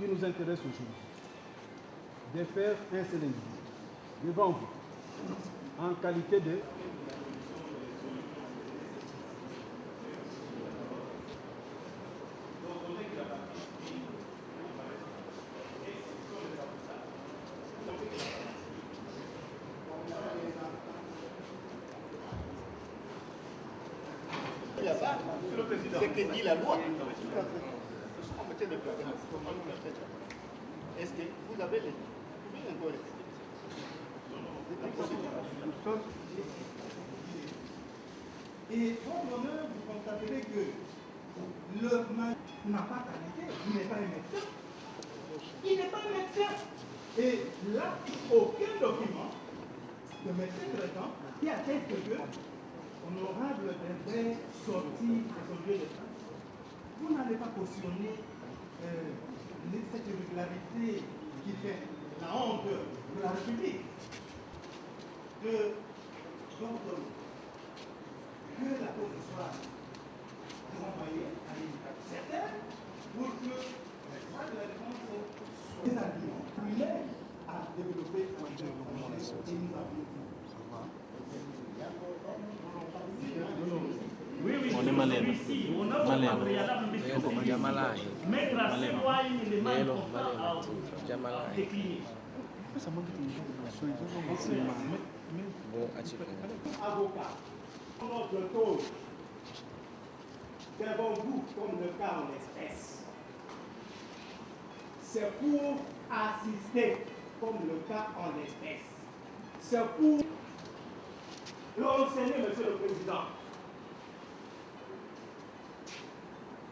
qui nous intéresse aujourd'hui, de faire un seul individu devant vous, en qualité de ce que dit la loi. Est-ce que vous avez les... Vous pouvez encore Et votre honneur, vous constaterez que le mari n'a pas qualité, il n'est pas un médecin. Il n'est pas un médecin. Et là, aucun document de médecin traitant qui atteste que honorable devrait sortir de son lieu de travail. Vous n'allez pas cautionner cette irrégularité qui fait la honte de la République. Donc, que la cause soit renvoyée à l'éducation certaine pour que les droits de la défense soient des arguments primaires à développer un projet et nous avons on est malin. Mettre à ses lois un élément important à décliner. Avocat, notre cause, devant vous, comme le cas en espèce, c'est pour assister, comme le cas en espèce. C'est pour l'enseigner, Monsieur le Président.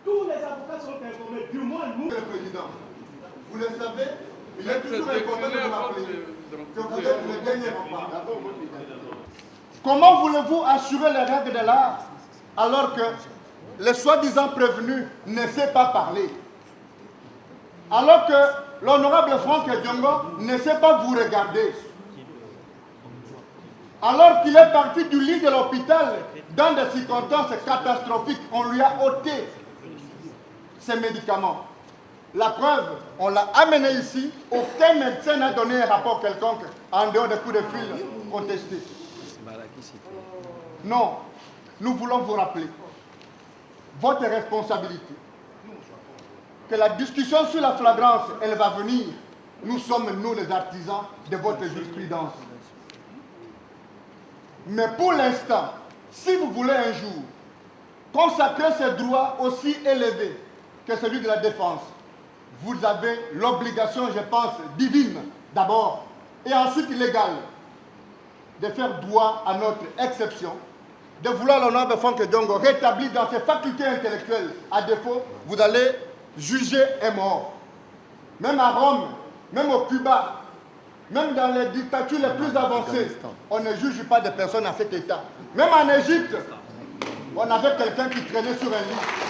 Tous les avocats sont informés, du moins nous. Monsieur le Président, vous le savez, il est toujours important de vous rappeler que vous êtes le dernier rempart. Comment voulez-vous assurer les règles de l'art alors que le soi-disant prévenu ne sait pas parler? Alors que l'honorable Franck Diongo ne sait pas vous regarder? Alors qu'il est parti du lit de l'hôpital dans des circonstances catastrophiques, on lui a ôté ses médicaments. La preuve, on l'a amené ici, aucun médecin n'a donné un rapport quelconque en dehors des coups de fil contestés. Non, nous voulons vous rappeler votre responsabilité. Que la discussion sur la flagrance, elle va venir. Nous sommes, nous, les artisans de votre jurisprudence. Mais pour l'instant, si vous voulez un jour consacrer ces droits aussi élevés que celui de la défense, vous avez l'obligation, je pense, divine d'abord, et ensuite légale, de faire droit à notre exception, de vouloir l'honorable Franck Diongo rétabli dans ses facultés intellectuelles. À défaut, vous allez juger un mort. Même à Rome, même au Cuba, même dans les dictatures les plus avancées, on ne juge pas des personnes à cet état. Même en Égypte, on avait quelqu'un qui traînait sur un lit.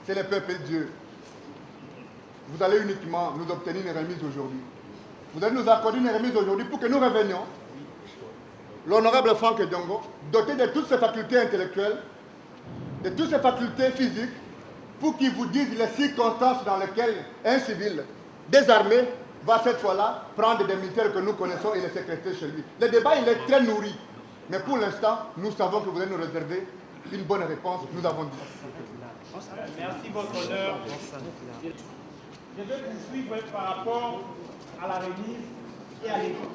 C'est le peuple de Dieu. Vous allez uniquement nous obtenir une remise aujourd'hui. Vous allez nous accorder une remise aujourd'hui pour que nous revenions. L'honorable Franck Diongo, doté de toutes ses facultés intellectuelles, de toutes ses facultés physiques, pour qu'il vous dise les circonstances dans lesquelles un civil désarmé va cette fois-là prendre des militaires que nous connaissons et les sécréter chez lui. Le débat, il est très nourri. Mais pour l'instant, nous savons que vous allez nous réserver une bonne réponse. Nous avons dit. Merci, votre honneur. Je vais poursuivre par rapport à la remise et à l'école.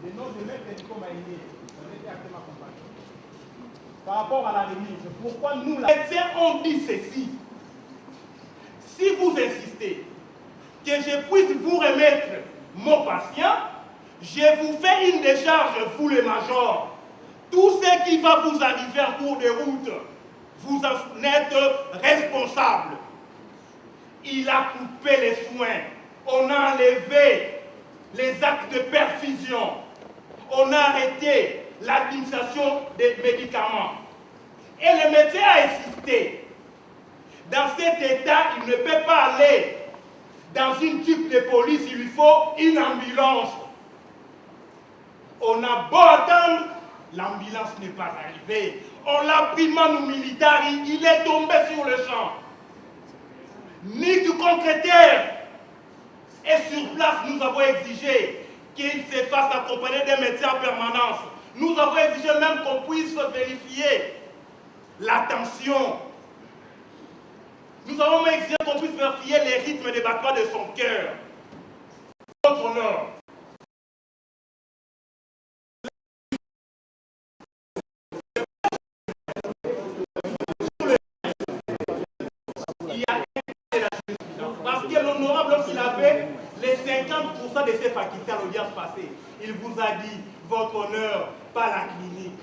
Le nom de maître Nico Maïné, on était actuellement accompagné. Par rapport à la remise, pourquoi nous, les médecins, ont dit ceci. Si vous insistez que je puisse vous remettre mon patient, je vous fais une décharge, vous le major. Tout ce qui va vous arriver en cours de route, vous en êtes responsable. Il a coupé les soins. On a enlevé les actes de perfusion. On a arrêté l'administration des médicaments. Et le médecin a insisté. Dans cet état, il ne peut pas aller dans une type de police, il lui faut une ambulance. On a beau attendre, l'ambulance n'est pas arrivée. On l'a pris manu militari, il est tombé sur le champ. Ni du concrétaire. Et sur place, nous avons exigé qu'il se fasse accompagner des médecins en permanence. Nous avons exigé même qu'on puisse vérifier la tension. Nous avons même exigé qu'on puisse vérifier les rythmes des battements de son cœur. Votre honneur. Parce que l'honorable, lorsqu'il avait les 50% de ses facultés à l'audience passée, il vous a dit, votre honneur, pas la clinique.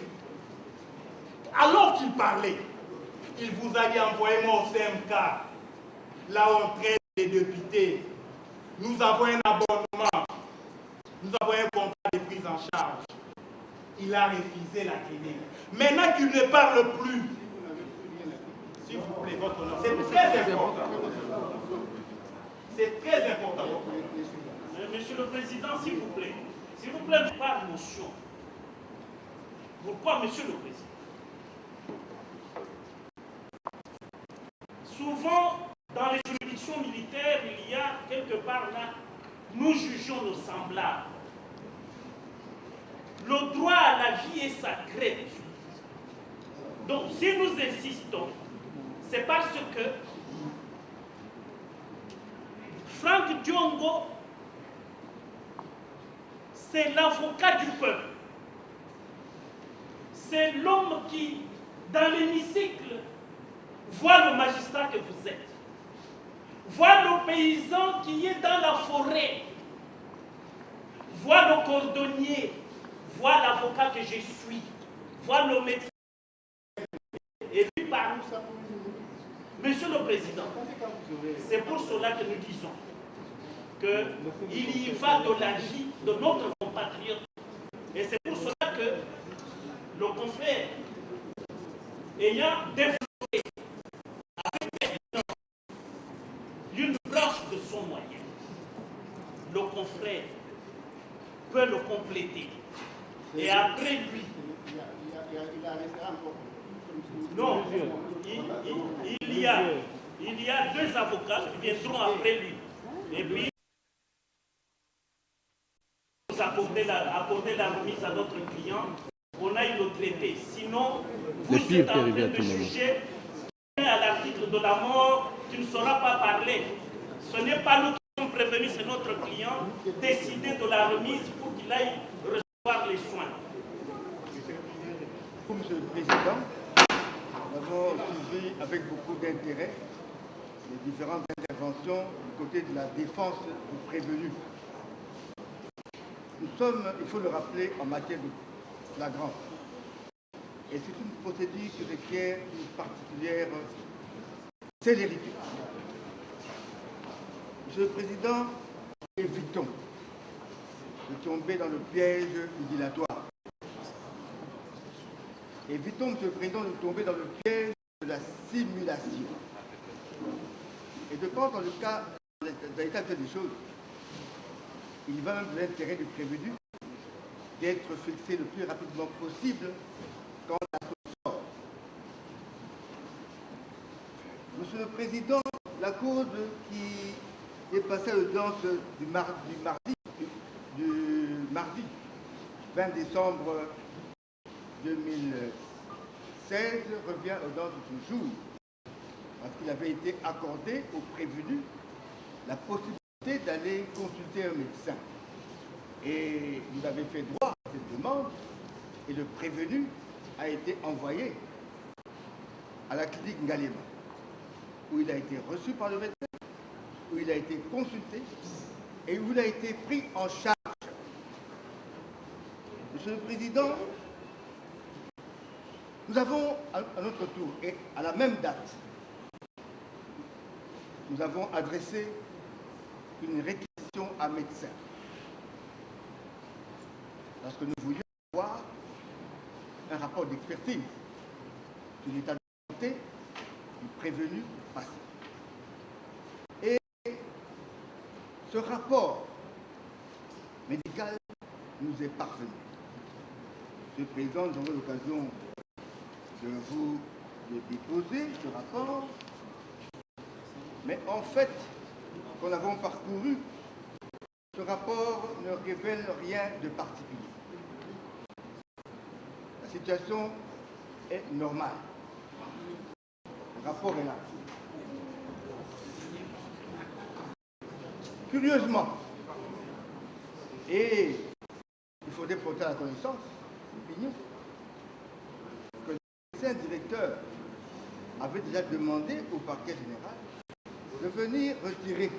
Alors qu'il parlait, il vous a dit, envoyez-moi au CMK, là où on traite les députés. Nous avons un abonnement, nous avons un contrat de prise en charge. Il a refusé la clinique. Maintenant qu'il ne parle plus, s'il vous plaît, votre honneur, c'est très important. C'est très important. Monsieur le Président, s'il vous plaît, par motion. Pourquoi, Monsieur le Président? Souvent, dans les juridictions militaires, il y a quelque part là, nous jugeons nos semblables. Le droit à la vie est sacré. Donc, si nous insistons, c'est parce que Franck Diongo, c'est l'avocat du peuple. C'est l'homme qui, dans l'hémicycle, voit le magistrat que vous êtes, voit le paysan qui est dans la forêt, voit le cordonnier, voit l'avocat que je suis, voit le médecin. Et puis par nous, Monsieur le Président, c'est pour cela que nous disons qu'il y va de la vie de notre compatriote. Et c'est pour cela que le confrère, ayant développé avec une branche de son moyen, le confrère peut le compléter. Et après lui, non, il y a deux avocats qui viendront après lui. Et puis, nous accorder la remise à notre client, on a eu le traité. Sinon, vous êtes en train de juger à l'article de la mort, tu ne sauras pas parler. Ce n'est pas nous qui sommes prévenus, c'est notre client, décider de la remise pour qu'il aille recevoir les soins. Monsieur le Président, nous avons suivi avec beaucoup d'intérêt les différentes interventions du côté de la défense du prévenu. Nous sommes, il faut le rappeler, en matière de flagrance. Et c'est une procédure qui requiert une particulière célérité. Monsieur le Président, évitons de tomber dans le piège du dilatoire. Évitons, Monsieur le Président, de tomber dans le piège de la simulation. Et je pense, dans l'état des choses, il va même de l'intérêt du prévenu d'être fixé le plus rapidement possible quand la chose sort. Monsieur le Président, la cause qui est passée à l'audience du mardi 20 décembre 2016 revient aux audience de ce jour, parce qu'il avait été accordé au prévenu la possibilité d'aller consulter un médecin. Et vous avez fait droit à cette demande, et le prévenu a été envoyé à la clinique Ngalema, où il a été reçu par le médecin, où il a été consulté, et où il a été pris en charge. Monsieur le Président, nous avons, à notre tour, et à la même date, nous avons adressé une réquisition à médecin. Parce que nous voulions avoir un rapport d'expertise sur l'état de santé du prévenu passé. Et ce rapport médical nous est parvenu. Monsieur le Président, nous aurons l'occasion de vous le déposer, ce rapport. Mais en fait, quand nous l'avons parcouru, ce rapport ne révèle rien de particulier. La situation est normale. Le rapport est là. Curieusement, et il faudrait porter à la connaissance, l'opinion, que le médecin directeur avait déjà demandé au parquet général de venir retirer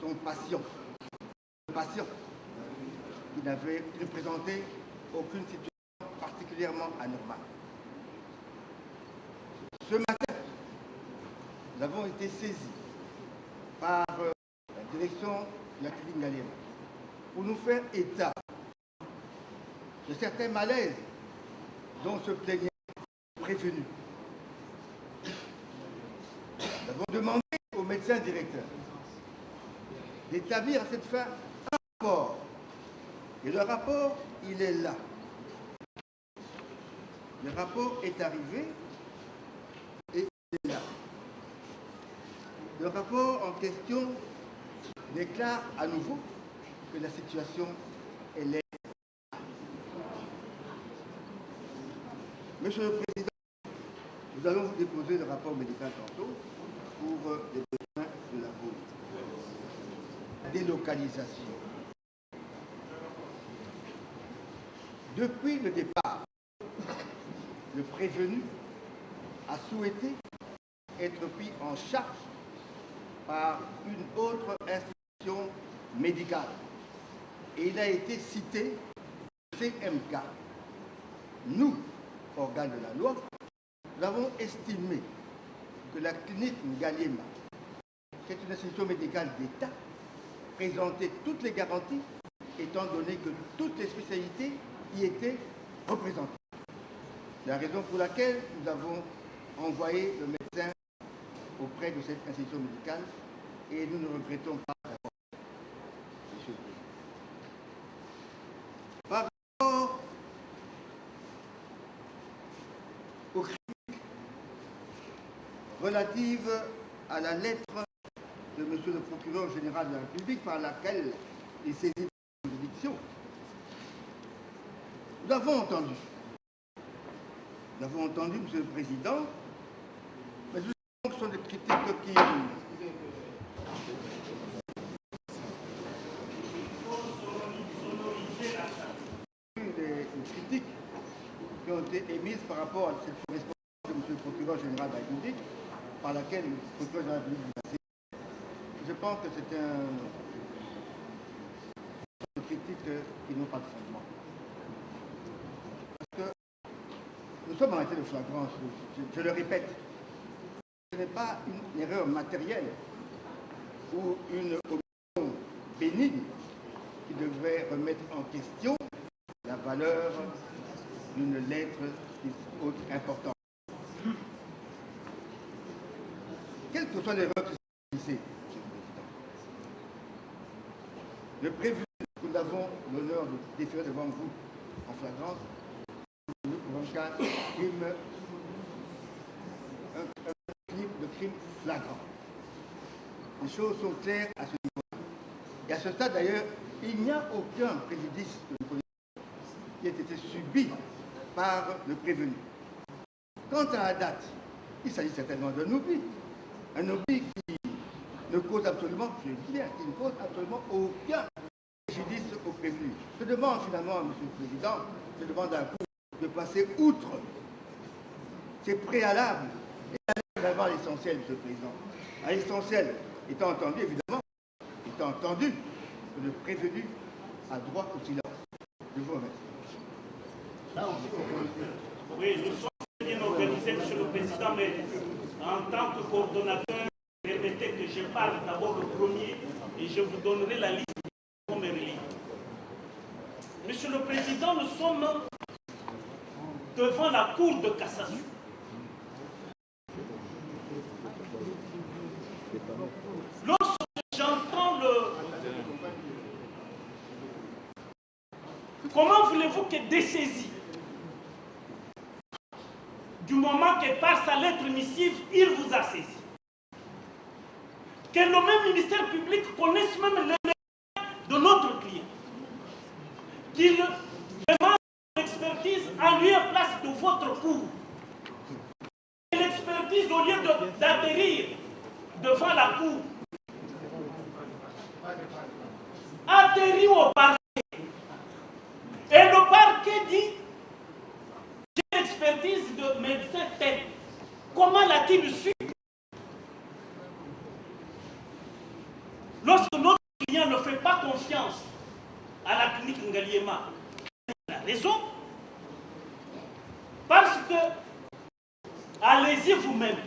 son patient. Le patient qui ne présentait aucune situation particulièrement anormale. Ce matin, nous avons été saisis par la direction de la clinique Ngaliema pour nous faire état de certains malaises dont se plaignait le prévenu. Nous avons demandé au médecin directeur d'établir à cette fin un rapport. Et le rapport, il est là. Le rapport est arrivé et il est là. Le rapport en question déclare à nouveau que la situation elle est. Monsieur le Président, nous allons vous déposer le rapport médical tantôt pour les besoins de la cause. Délocalisation. Depuis le départ, le prévenu a souhaité être pris en charge par une autre institution médicale. Et il a été cité CMK. Nous, organes de la loi, nous avons estimé que la clinique Ngaliema, qui est une institution médicale d'État, présentait toutes les garanties, étant donné que toutes les spécialités y étaient représentées. C'est la raison pour laquelle nous avons envoyé le médecin auprès de cette institution médicale et nous ne regrettons pas d'avoir. Par rapport aux critiques relatives à la lettre de M. le procureur général de la République par laquelle il saisit la juridiction, nous avons entendu, M. le Président, mais ce sont des critiques qui... Des critiques qui ont été émises par rapport à cette correspondance de M. le procureur général de la République, par laquelle le procureur général de la République a saisi. Je pense que c'est une critique qui n'ont pas de fondement. Parce que nous sommes en état de flagrance, je le répète. Ce n'est pas une erreur matérielle ou une omission bénigne qui devrait remettre en question la valeur d'une lettre haute importante. Quelle que soit l'erreur que c'est, M. le Président, le prévenu que nous avons l'honneur de déférer devant vous en flagrance, pour un cas de crime, de crime flagrant. Les choses sont claires à ce niveau-là. Et à ce stade d'ailleurs, il n'y a aucun préjudice que nous connaissons qui ait été subi par le prévenu. Quant à la date, il s'agit certainement d'un oubli. Un oubli qui ne cause absolument, je le dis bien, qui ne cause absolument aucun préjudice au prévenu. Je demande finalement, M. le Président, je demande à la Cour de passer outre ces préalables et d'aller vraiment à l'essentiel, M. le Président. À l'essentiel, étant entendu, évidemment, étant entendu que le prévenu a droit au silence. Je vous remercie. Oui, nous sommes bien organisés, M. le Président, mais en tant que coordonnateur, permettez que je parle d'abord le premier et je vous donnerai la liste de mes reliques. Monsieur le Président, nous sommes devant la Cour de cassation. Comment voulez-vous que des saisies, du moment que par sa lettre missive, il vous a saisi, que le même ministère public connaisse même les de notre client, qu'il demande l'expertise en lieu et place de votre cour, et l'expertise au lieu d'atterrir devant la cour, atterrit au parquet. Et le parquet dit, j'ai l'expertise de médecin tel. Comment l'a-t-il su? Lorsque notre client ne fait pas confiance à la clinique Ngaliema, c'est la raison. Parce que, allez-y vous-même,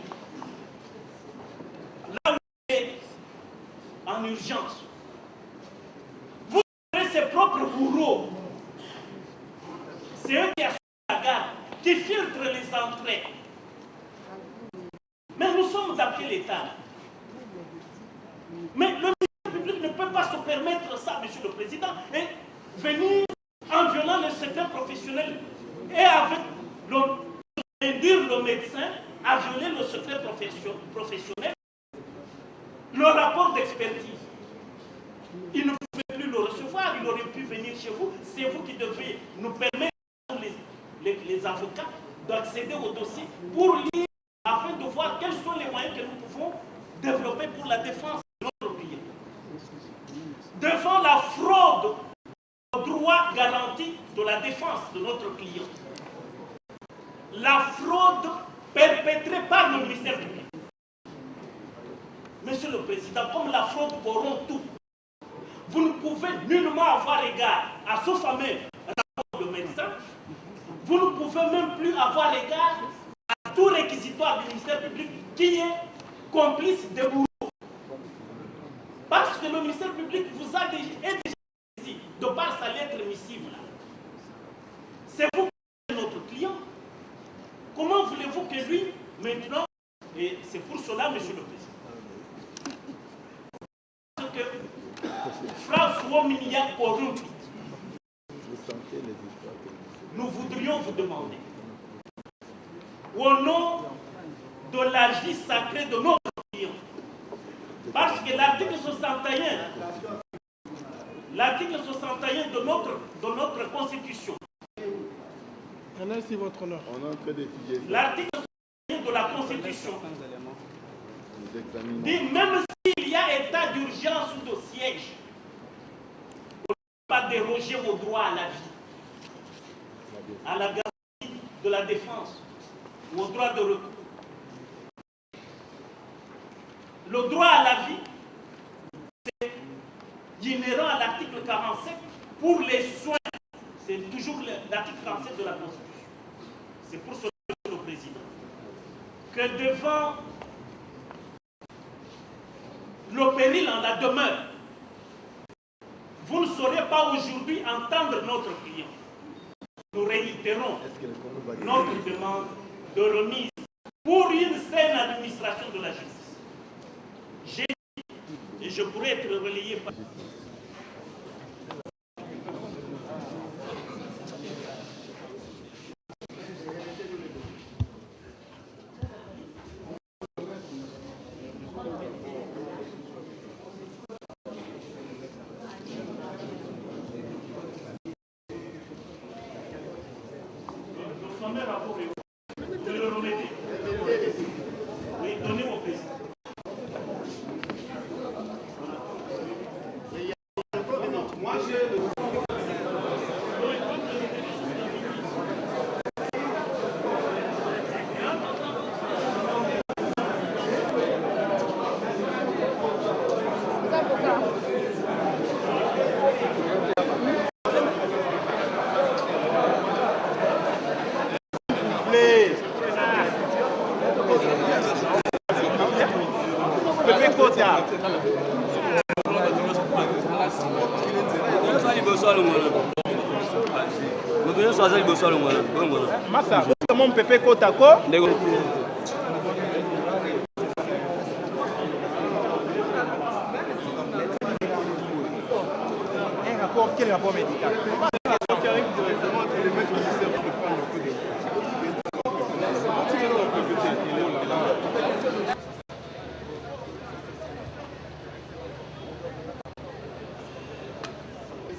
là où vous êtes en urgence, vous avez ses propres bourreaux. C'est eux qui assurent la garde, qui filtrent les entrées. Mais nous sommes dans quel état? Mais le ministère public ne peut pas se permettre ça, Monsieur le Président, et venir en violant le secret professionnel et avec induire le médecin à violer le secret professionnel, le rapport d'expertise. Il ne pouvait plus le recevoir, il aurait pu venir chez vous. C'est vous qui devez nous permettre, les avocats, d'accéder au dossier pour lire, afin de voir quels sont les moyens que nous pouvons développer pour la défense de notre client. Devant la fraude au droit garanti de la défense de notre client. La fraude perpétrée par le ministère public. Monsieur le Président, comme la fraude corrompt tout, vous ne pouvez nullement avoir égard à ce fameux rapport de médecin. Vous ne pouvez même plus avoir égard à tout réquisitoire du ministère public qui est complice des bourreaux. Parce que le ministère public vous a déjà saisi de par sa lettre missive. C'est vous qui êtes notre client. Comment voulez-vous que lui, maintenant, et c'est pour cela, Monsieur le Président, parce que François Minia corrompu, nous voudrions vous demander, au nom de la vie sacrée de notre client, parce que l'article 61 de notre Constitution, l'article 61 de la Constitution dit même s'il y a état d'urgence ou de siège, on ne peut pas déroger au droit à la vie, à la garantie de la défense ou au droit de recours. Le droit à la vie, c'est inhérent à l'article 47 pour les soins. C'est toujours l'article 47 de la Constitution. C'est pour cela, Monsieur le Président, que devant le péril en la demeure, vous ne saurez pas aujourd'hui entendre notre client. Nous réitérons notre demande de remise pour une saine administration de la justice. J'ai dit, et je pourrais être relayé par... Massa, mon pépé Kotako. rapport, quel rapport médical?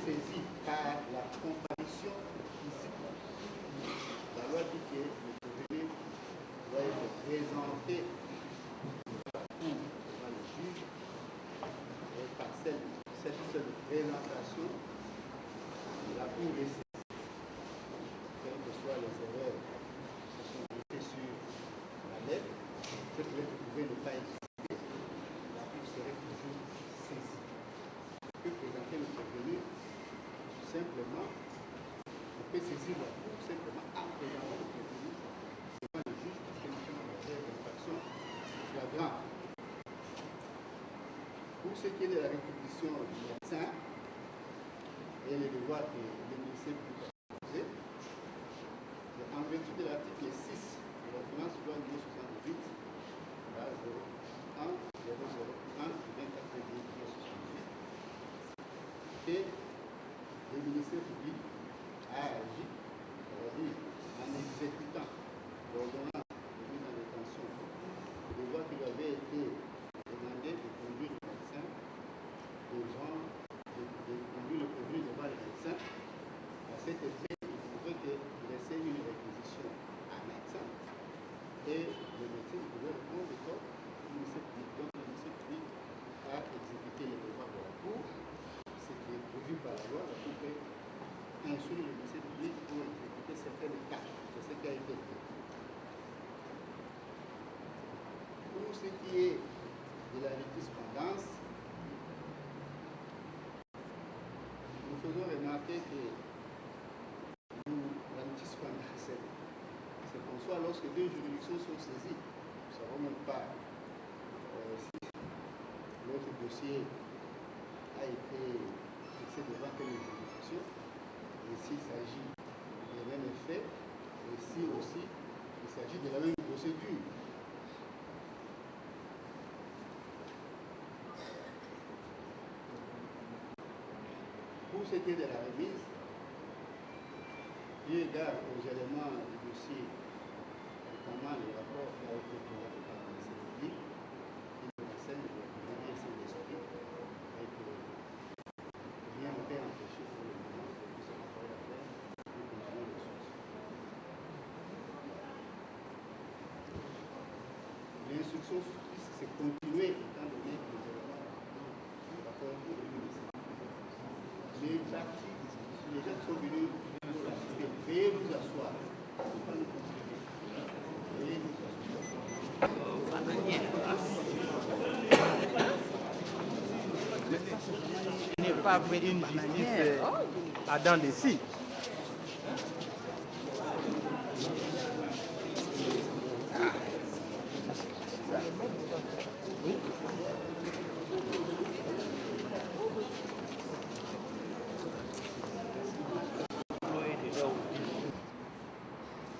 Saisi par la comparution physique. La loi dit que le prévenu doit être présenté devant le juge et par cette seule présentation, la cour est saisie. Quelles que soient les erreurs qui sont notées sur la lettre, cette lettre pouvait ne pas exister, la cour serait toujours saisie. Que présenter le prévenu simplement, on peut saisir la cour simplement en présentant le prévenu devant le juge parce qu'il y a une matière d'infraction flagrante. Pour ce qui est de la réquisition du médecin et les devoirs que le ministère public a posés, en vertu de l'article 6 de l'ordonnance loi numéro 78, là, 01 001 du 24 février 1978, et le ministère public a agi, c'est-à-dire en exécutant l'ordonnance de mise en détention, le devoir qui lui avait été demandé de conduire le médecin devant, de conduire le prévenu devant le médecin. À cet effet, il pouvait que laisser une réquisition à un médecin et le médecin pouvait répondre comme le ministère public. Donc le ministère public a exécuté les devoirs de la cour. Ce qui est prévu par la loi, la Cour peut instruire le ministère public pour exécuter certaines tâches. C'est ce qui a été fait. Pour ce qui est de la jurisprudence, nous faisons remarquer que la jurisprudence, c'est qu'on soit lorsque deux juridictions sont saisies. Nous ne savons même pas si l'autre dossier a été fixé devant quelle juridiction, et s'il s'agit des mêmes effets, et si aussi il s'agit de la même procédure. Pour ce qui est de la remise, eu égard aux éléments du dossier, notamment le rapport qui a été présenté par le ministère public, il me enseigne de venir sans l'esprit, et que rien ne peut empêcher pour le moment que ce rapport à faire de continuer les choses. L'instruction c'est continuer étant donné que les éléments du rapport est venu. Les parties, les gens qui sont venus pour assister, veuillez vous asseoir. Veuillez vous asseoir. Ce n'est pas vrai une justice à dents de scie.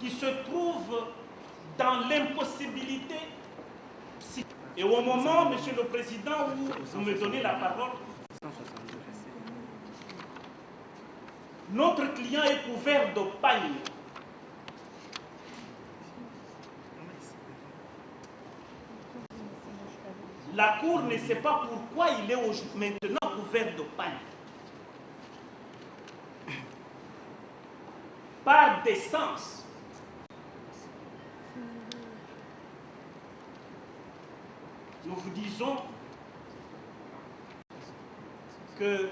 Qui se trouve dans l'impossibilité psychique. Et au moment, Monsieur le Président, où vous me donnez la parole, notre client est couvert de paille. La Cour ne sait pas pourquoi il est maintenant couvert de paille. Par décence, nous vous disons que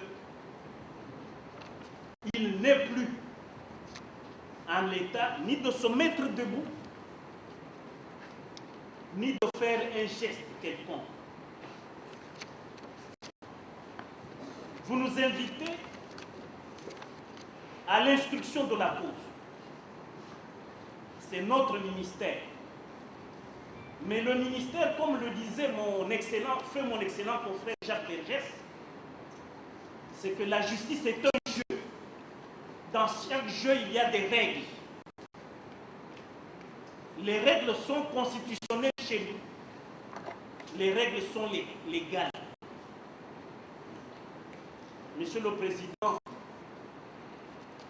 il n'est plus en l'état ni de se mettre debout, ni de faire un geste quelconque. Vous nous invitez à l'instruction de la cause. C'est notre ministère. Mais le ministère, comme le disait mon excellent confrère Jacques Vergès, c'est que la justice est un jeu. Dans chaque jeu, il y a des règles. Les règles sont constitutionnelles chez nous. Les règles sont légales. Monsieur le Président,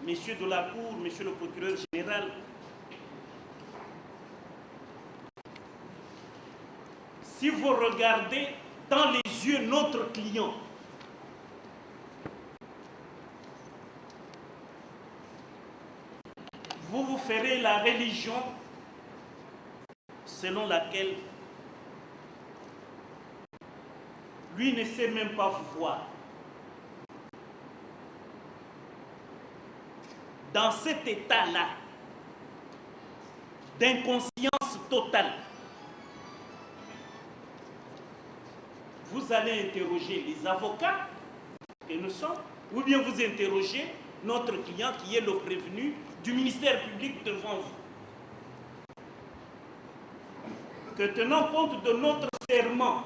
messieurs de la Cour, monsieur le procureur général, si vous regardez dans les yeux notre client, vous vous ferez la religion selon laquelle lui ne sait même pas vous voir. Dans cet état-là d'inconscience totale, vous allez interroger les avocats que nous sommes, ou bien vous interrogez notre client qui est le prévenu du ministère public devant vous. Que tenant compte de notre serment,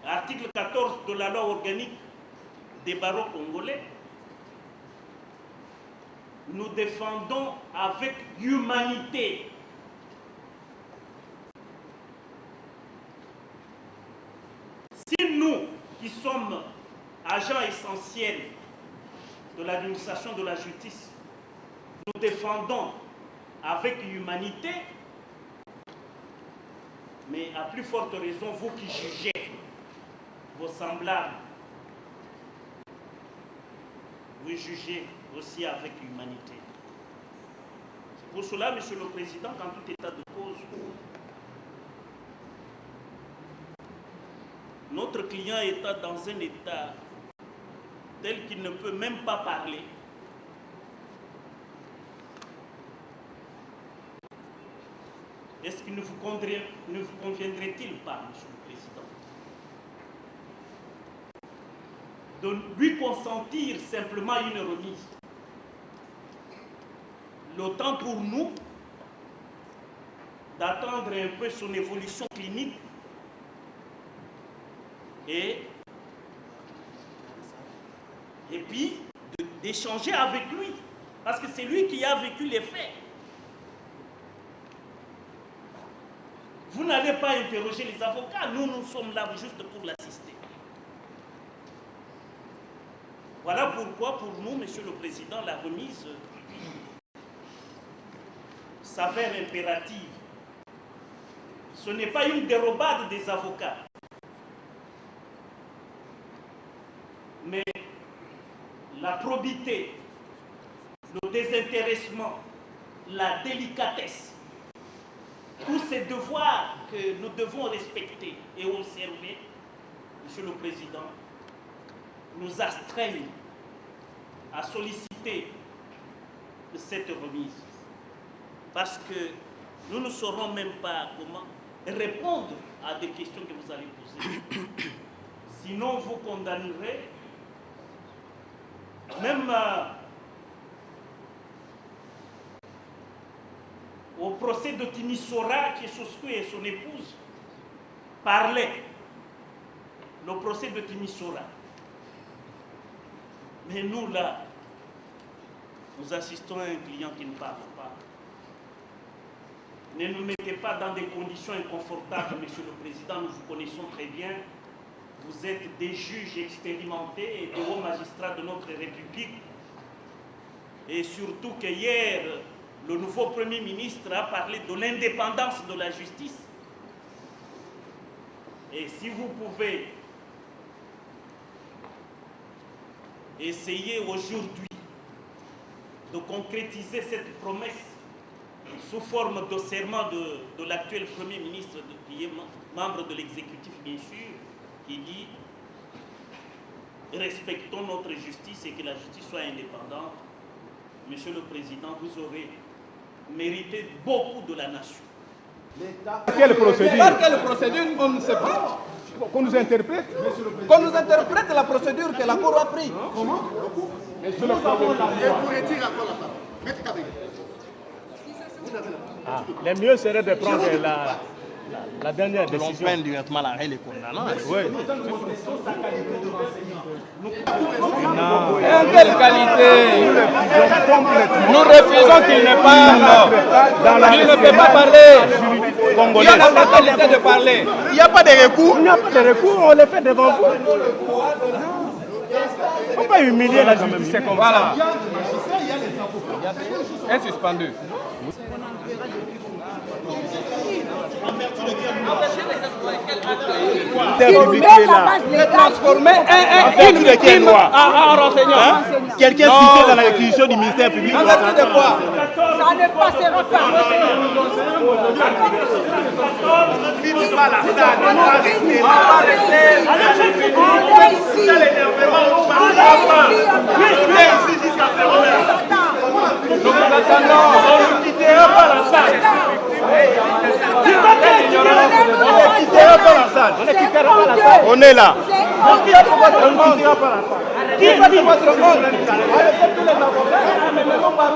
article 14 de la loi organique des barreaux congolais, nous défendons avec humanité si nous qui sommes agents essentiels de l'administration de la justice, nous défendons avec humanité, mais à plus forte raison, vous qui jugez vos semblables, vous jugez aussi avec humanité. C'est pour cela, Monsieur le Président, qu'en tout état de cause, notre client est dans un état tel qu'il ne peut même pas parler. Est-ce qu'il ne vous conviendrait-il pas, Monsieur le Président, de lui consentir simplement une remise? Le temps pour nous d'attendre un peu son évolution clinique et puis d'échanger avec lui, parce que c'est lui qui a vécu les faits. Vous n'allez pas interroger les avocats, nous sommes là juste pour l'assister. Voilà pourquoi pour nous, Monsieur le Président, la remise s'avère impérative. Ce n'est pas une dérobade des avocats, mais la probité, le désintéressement, la délicatesse, tous ces devoirs que nous devons respecter et observer, Monsieur le Président, nous astreignent à solliciter cette remise. Parce que nous ne saurons même pas comment répondre à des questions que vous allez poser. Sinon, vous condamnerez même au procès de Timisoara, qui est Soskou et son épouse parlaient. Le procès de Timisoara. Mais nous, là, nous assistons à un client qui ne parle pas. Ne nous mettez pas dans des conditions inconfortables, Monsieur le Président, nous vous connaissons très bien. Vous êtes des juges expérimentés et des hauts magistrats de notre République. Et surtout que hier, le nouveau Premier ministre a parlé de l'indépendance de la justice. Et si vous pouvez essayer aujourd'hui de concrétiser cette promesse sous forme de serment de l'actuel Premier ministre, qui est membre de l'exécutif bien sûr, qui dit « Respectons notre justice et que la justice soit indépendante », Monsieur le Président, vous aurez mérité beaucoup de la nation. Quelle procédure? Par quelle procédure, on ne sait pas. Qu'on nous interprète? Qu'on nous interprète la procédure que la Cour a prise. Comment? Et vous retirez encore la parole. Maître Kabila. Le mieux serait de prendre la dernière décision. L'on prenne directement la règle condamnant. Oui. En quelle qualité? Nous refusons qu'il ne parle. Il ne peut pas parler. Il n'y a pas de qualité de parler. Il n'y a pas de recours. Il n'y a pas de recours, on le fait devant vous. Faut pas humilier la justice, c'est comme ça. Il y a des magistrats, il y a les avocats. Un suspendu. Transformer une loi en renseignant. Quelqu'un cité dans la réquisition du ministère public. En vertu de quoi? Ça ne passera pas. On est là. Qui va dire votre monde? Avec tous les avocats, mais non pas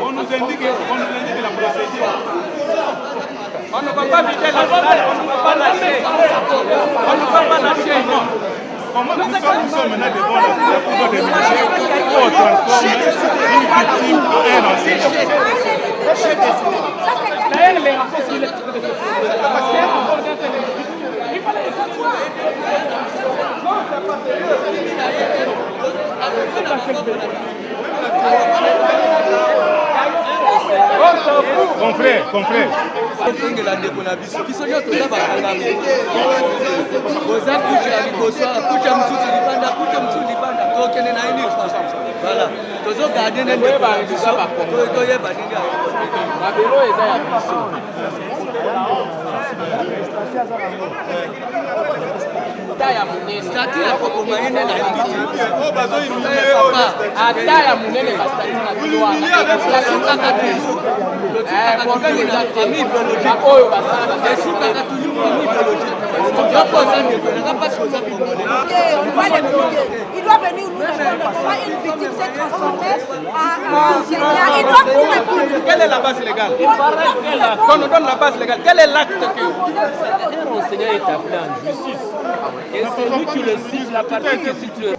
On nous indique la procédure. on ne va pas vider la salle, on ne va pas lâcher. On ne va pas lâcher. Comment nous sommes maintenant devant la cour des marchés pour transformer une victime en un enseignant. D'ailleurs, les rapports sur l'électricité, c'est un rapport d'intérêt. Il fallait les savoir. Non, c'est pas Confrère. Il doit venir nous répondre comment une victime s'est transformée en enseignant. Il doit nous répondre. Quelle est la base légale? Qu'on nous donne la base légale. Quel est l'acte que... Un enseignant est appelé en justice. Et celui qui le cite, la partie qui cite le...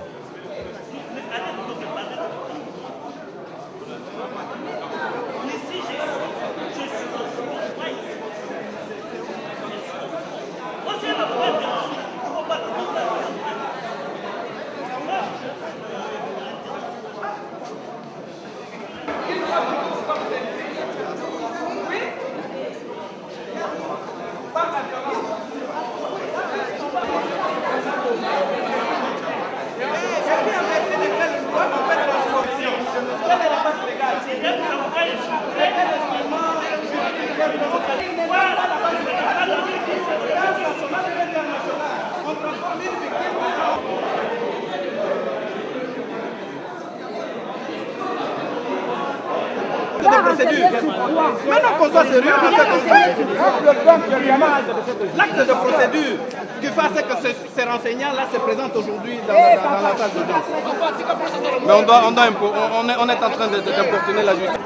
Maintenant qu'on soit sérieux, l'acte de procédure qui fait que ces renseignants-là se présentent aujourd'hui dans la salle de danse. Mais on est en train d'importuner la justice.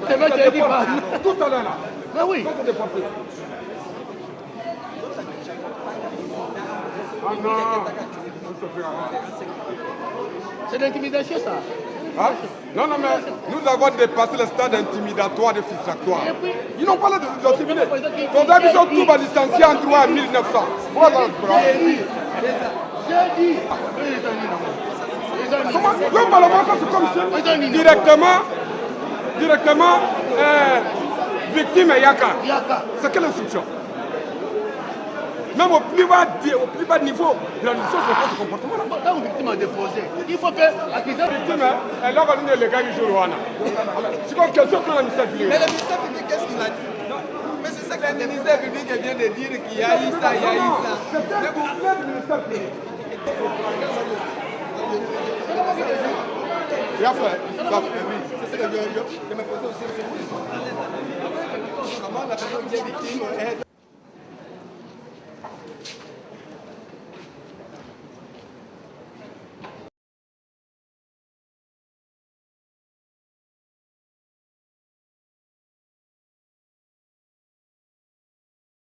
C'est vrai que tu as dit pas. Tout à l'heure là. Mais oui. C'est de l'intimidation ça. Hein? Non, mais nous avons dépassé le stade intimidatoire et frustratoire. Ils n'ont pas l'air de nous intimider. Nos amis sont tous licenciés en droit en 1900. Voilà le problème. J'ai dit. Comment? Le Parlement, c'est comme si directement, victime et Yaka. C'est quelle instruction? Même au plus bas niveau, l'administration c'est pas ce comportement-là. Quand une victime a déposé, il faut faire accusation. Victime, elle a validé les gars du jour. C'est comme quelque chose que le ministère public. Mais le ministère public, qu'est-ce qu'il a dit? Mais c'est ça que le ministère public vient de dire qu'il y a eu ça, il y a eu ça. C'est le ministère public. Il a fait. C'est ce que je me posais aussi. Comment la personne qui est victime est